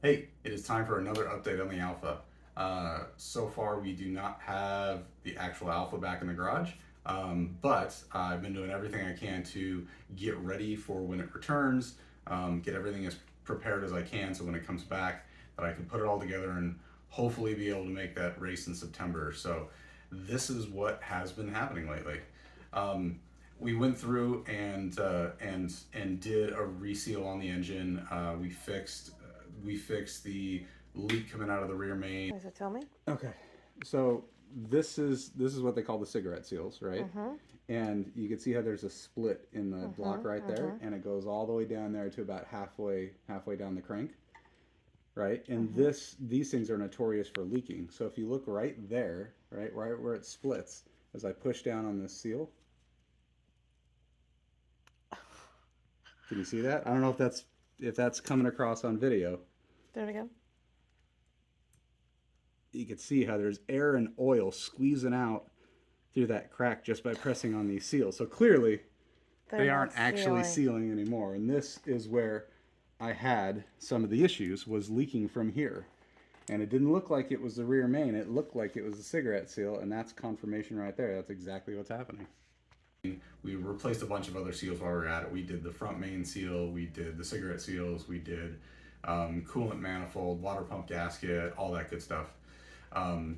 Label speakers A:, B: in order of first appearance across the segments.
A: Hey, it is time for another update on the Alpha. So far, we do not have the actual Alpha back in the garage, but I've been doing everything I can to get ready for when it returns, get everything as prepared as I can so when it comes back that I can put it all together and hopefully be able to make that race in September. So this is what has been happening lately. Um, we went through and did a reseal on the engine. We fixed the leak coming out of the rear main.
B: Does it tell me?
A: Okay, so this is what they call the cigarette seals, right? And you can see how there's a split in the block right there, and it goes all the way down there to about halfway down the crank, right? And these things are notorious for leaking. So if you look right there, right where it splits, as I push down on this seal, can you see that? I don't know if that's coming across on video.
B: There we go.
A: You can see how there's air and oil squeezing out through that crack just by pressing on these seals. So clearly they aren't actually sealing anymore. And this is where I had some of the issues, was leaking from here. And it didn't look like it was the rear main. It looked like it was the cigarette seal, and that's confirmation right there. That's exactly what's happening. We replaced a bunch of other seals while we were at it. We did the front main seal, we did the cigarette seals, we did coolant manifold, water pump gasket, all that good stuff.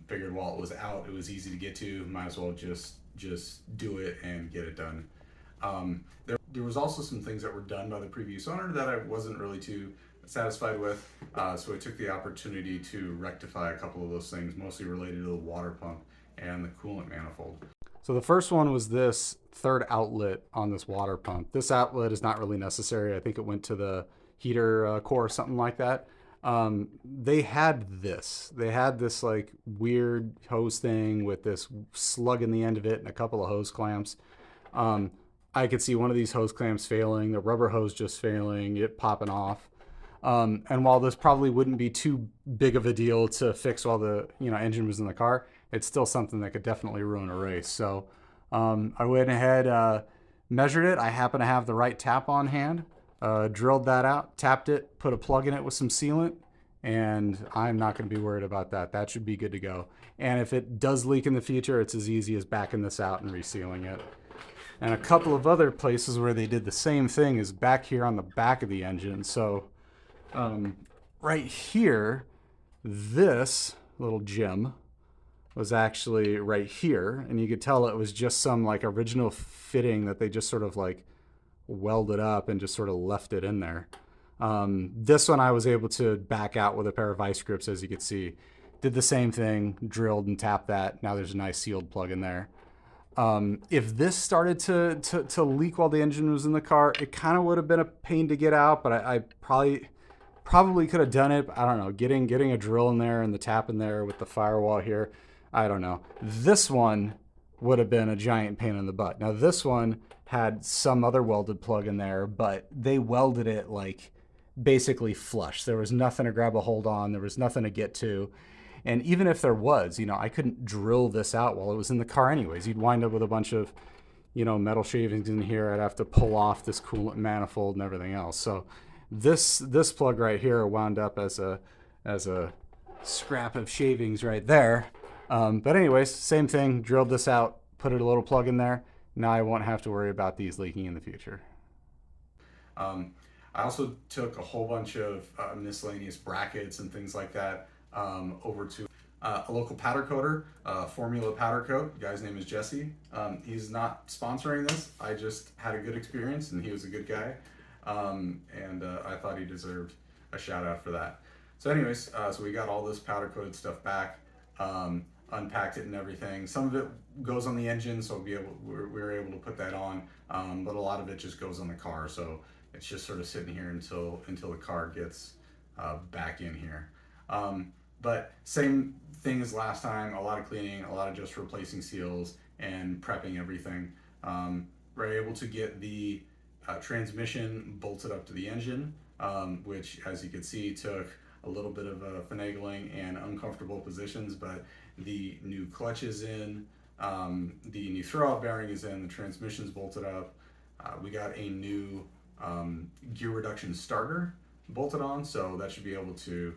A: Figured while it was out, it was easy to get to. Might as well just do it and get it done. There was also some things that were done by the previous owner that I wasn't really too satisfied with. So I took the opportunity to rectify a couple of those things, mostly related to the water pump and the coolant manifold. So the first one was this third outlet on this water pump. This outlet is not really necessary. I think it went to the heater core or something like that. They had this like weird hose thing with this slug in the end of it and a couple of hose clamps. I could see one of these hose clamps failing, the rubber hose just failing, it popping off. And while this probably wouldn't be too big of a deal to fix while the engine was in the car, it's still something that could definitely ruin a race. So I went ahead, measured it. I happen to have the right tap on hand. Drilled that out, tapped it, put a plug in it with some sealant, and I'm not going to be worried about that. That should be good to go. And if it does leak in the future, it's as easy as backing this out and resealing it. And a couple of other places where they did the same thing is back here on the back of the engine. So right here, this little gem was actually right here, and you could tell it was just some like original fitting that they just sort of like welded up and just sort of left it in there. This one I was able to back out with a pair of vice grips, as you can see. Did the same thing, drilled and tapped that. Now there's a nice sealed plug in there. If this started to leak while the engine was in the car, it kind of would have been a pain to get out, but I probably could have done it. I don't know, getting a drill in there and the tap in there with the firewall here, I don't know. This one would have been a giant pain in the butt. Now this one had some other welded plug in there, but they welded it like basically flush. There was nothing to grab a hold on. There was nothing to get to. And even if there was, I couldn't drill this out while it was in the car anyways. You'd wind up with a bunch of, metal shavings in here. I'd have to pull off this coolant manifold and everything else. So this plug right here wound up as a scrap of shavings right there. But anyways, same thing, drilled this out, put a little plug in there. Now I won't have to worry about these leaking in the future. I also took a whole bunch of miscellaneous brackets and things like that over to a local powder coater, Formula Powder Coat. The guy's name is Jesse. He's not sponsoring this. I just had a good experience and he was a good guy. And I thought he deserved a shout out for that. So anyways, so we got all this powder coated stuff back, unpacked it and everything. Some of it goes on the engine, so we were able to put that on, but a lot of it just goes on the car. So it's just sort of sitting here until the car gets back in here. But same thing as last time, a lot of cleaning, a lot of just replacing seals and prepping everything. We're able to get the transmission bolted up to the engine, which, as you can see, took a little bit of finagling and uncomfortable positions, but the new clutch is in, the new throwout bearing is in, the transmission's bolted up. We got a new gear reduction starter bolted on, so that should be able to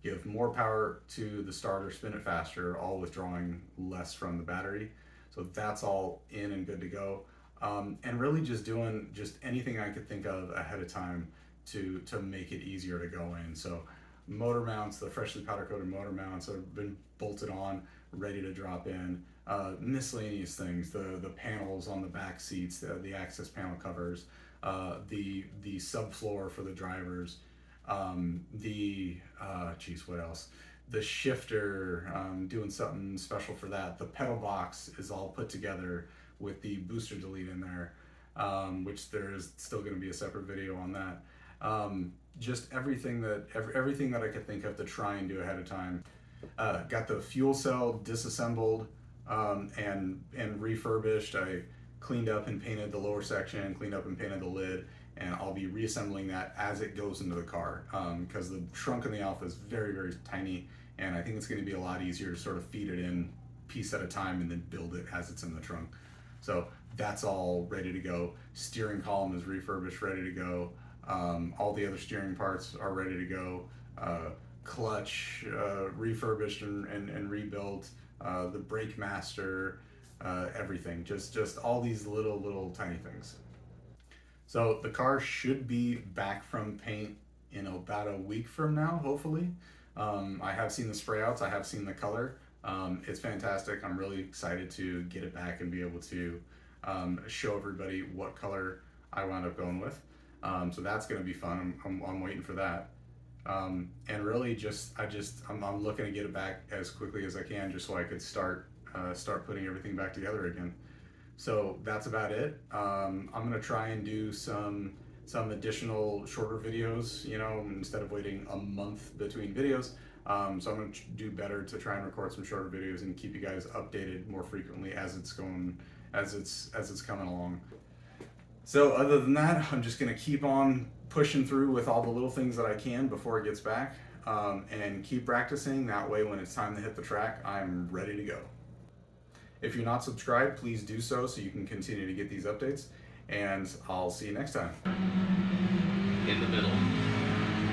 A: give more power to the starter, spin it faster, all withdrawing less from the battery. So that's all in and good to go. And really just doing just anything I could think of ahead of time to make it easier to go in. So motor mounts, the freshly powder coated motor mounts have been bolted on, ready to drop in. Miscellaneous things, the panels on the back seats, the access panel covers, the subfloor for the drivers, what else? The shifter, doing something special for that. The pedal box is all put together with the booster delete in there, which there is still going to be a separate video on that. Just everything that I could think of to try and do ahead of time. Got the fuel cell disassembled and refurbished. I cleaned up and painted the lower section, cleaned up and painted the lid, and I'll be reassembling that as it goes into the car, because the trunk in the Alfa is very, very tiny, and I think it's going to be a lot easier to sort of feed it in piece at a time and then build it as it's in the trunk. So that's all ready to go. Steering column is refurbished, ready to go. All the other steering parts are ready to go. Clutch refurbished and rebuilt. The brake master, everything. Just all these little tiny things. So the car should be back from paint in about a week from now, hopefully. I have seen the spray outs, I have seen the color. It's fantastic. I'm really excited to get it back and be able to show everybody what color I wound up going with. So that's going to be fun. I'm waiting for that. And really I'm looking to get it back as quickly as I can, just so I could start putting everything back together again. So that's about it. I'm gonna try and do some additional shorter videos, instead of waiting a month between videos. So I'm gonna do better to try and record some shorter videos and keep you guys updated more frequently as it's coming along. So other than that, I'm just gonna keep on pushing through with all the little things that I can before it gets back, and keep practicing. That way, when it's time to hit the track, I'm ready to go. If you're not subscribed, please do so you can continue to get these updates, and I'll see you next time.
B: In the middle.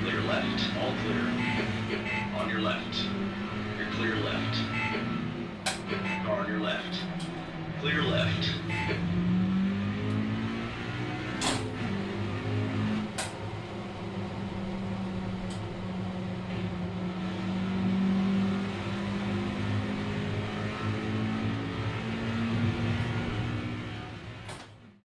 B: Clear left. All clear. On your left. You're clear left. Car on your left. Clear left.